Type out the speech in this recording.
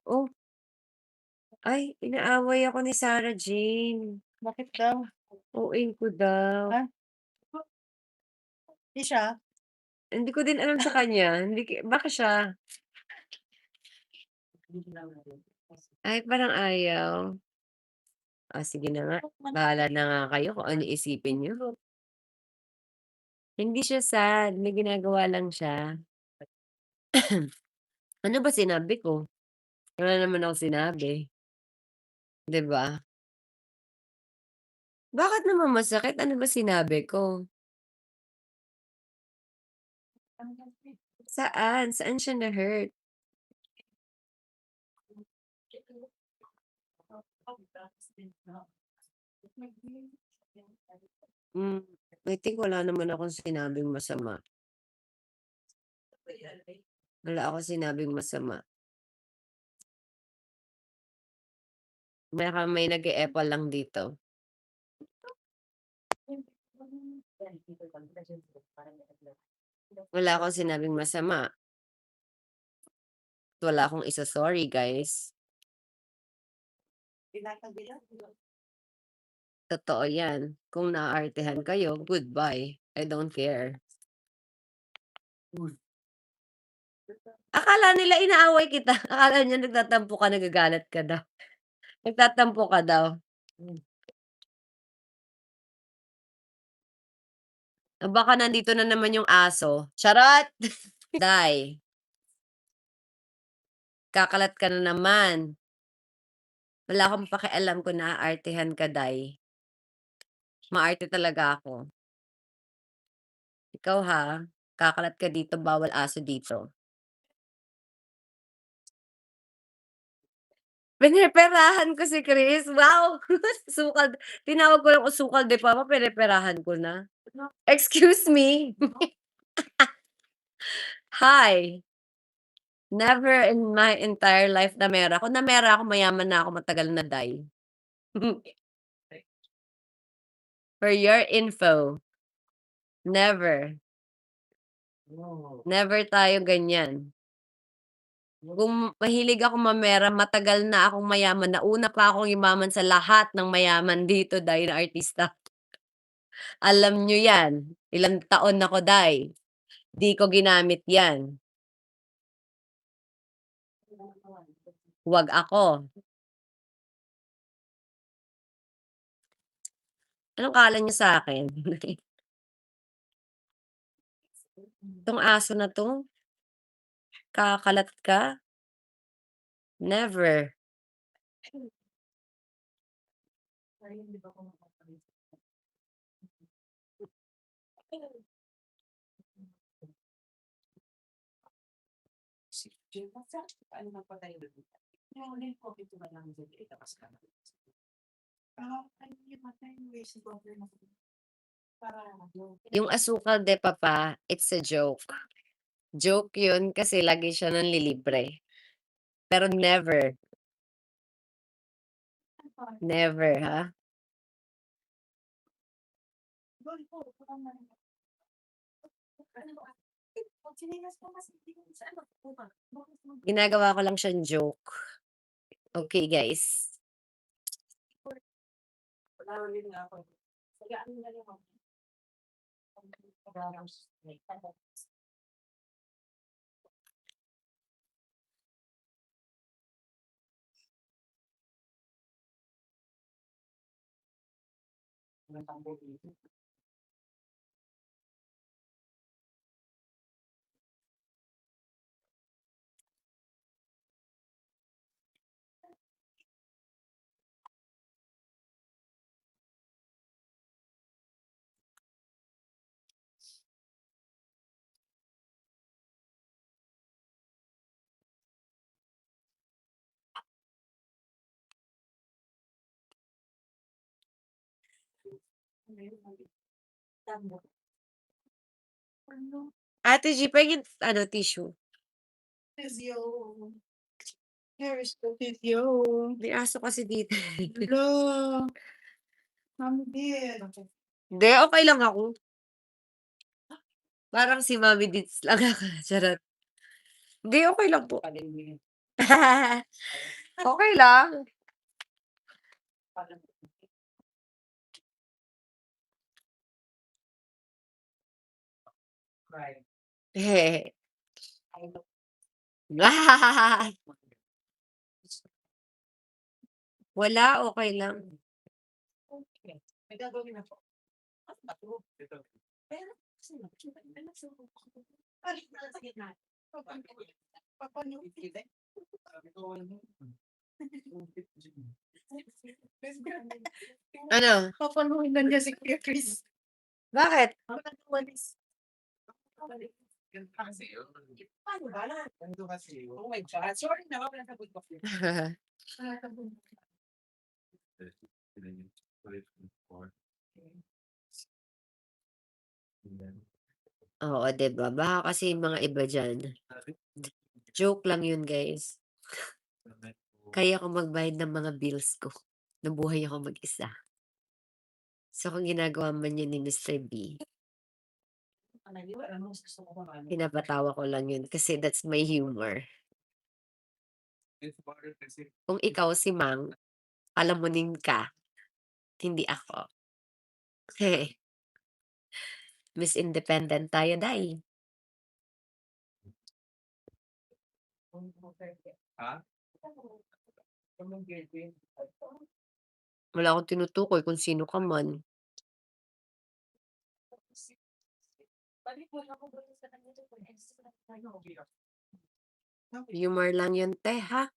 Oh, ay inaaway ako ni Sarah Jane. Bakit daw? OA ko daw. Ah, 'di siya? Hindi ko din alam sa kanya, hindi baka siya. Ay parang ayaw. Sige na nga, bahala na nga kayo kung ano isipin niyo. Hindi siya sad, may ginagawa lang siya. Ano ba sinabi ko? Wala naman akong sinabi, 'di ba? Bakit naman masakit, ano ba sinabi ko? Saan? Saan siya na-hurt? Hmm, I think wala naman akong sinabing masama. Wala akong sinabing masama. Baka may nag-e-epal lang dito. Wala akong sinabing masama at wala akong isa-sorry guys. Totoo yan. Kung naaartehan kayo, goodbye. I don't care. Akala nila inaaway kita. Akala niya nagtatampo ka, nagagalit ka daw. Nagtatampo ka daw. Baka nandito na naman yung aso. Charot! Day, kakalat ka na naman. Wala akong pakialam kung naaartehan ka, Day. Maarte talaga ako. Ikaw ha, kakalat ka dito, bawal aso dito. Pineperahan ko si Chris. Wow! Sukal. Tinawag ko lang usukal de papa, pineperahan ko na. Excuse me. Hi. Never in my entire life namera ako. Namera ako, mayaman na ako, matagal na, Day. For your info, never. Never tayo ganyan. Kung mahilig ako mamera, matagal na akong mayaman. Nauna pa akong yumaman sa lahat ng mayaman dito, Day, na artista. Alam niyo 'yan. Ilang taon ako, Day. 'Di ko ginamit 'yan. Huwag ako. Anong akala niyo sa'kin? 'Tong aso na 'to, kakalat ka? Never. Yung asukal de papa, it's a joke. Joke yun kasi lagi siya nanlilibre. Pero never, never ha? Ginagawa ko lang siyang joke. Okay, guys. Ate G, pahingin ano, tissue. Physio. Here is the physio. May aso kasi dito. Hala, mami dear. Hindi, okey lang ako. Parang si Mommy Deeds lang ako, charot. Hindi, okey lang po. Okey lang. Wala, okey lang. May gagawin ako. Ano ba 'to? Pero balik na lang sa gitna. Papaano Ano? papaluin na niya si Kuya Chris. Bakit? Walang walis. Paano ba? Oh my God, sorry na wala sabog ko. Wala sabog. Oo, 'di ba? Baka kasi yung mga iba diyan, joke lang yun, guys. Kaya ko magbayad ng mga bills ko. Nabuhay ako mag-isa. So, kung ginagawa man yun ni Mr. B, pinapatawa ko lang yun kasi that's my humor. Kung ikaw si Mang, palamunin ka, hindi ako. Miss Independent tayo, day. Wala akong tinutukoy kung sino ka man. Humor lang yun, te, ha?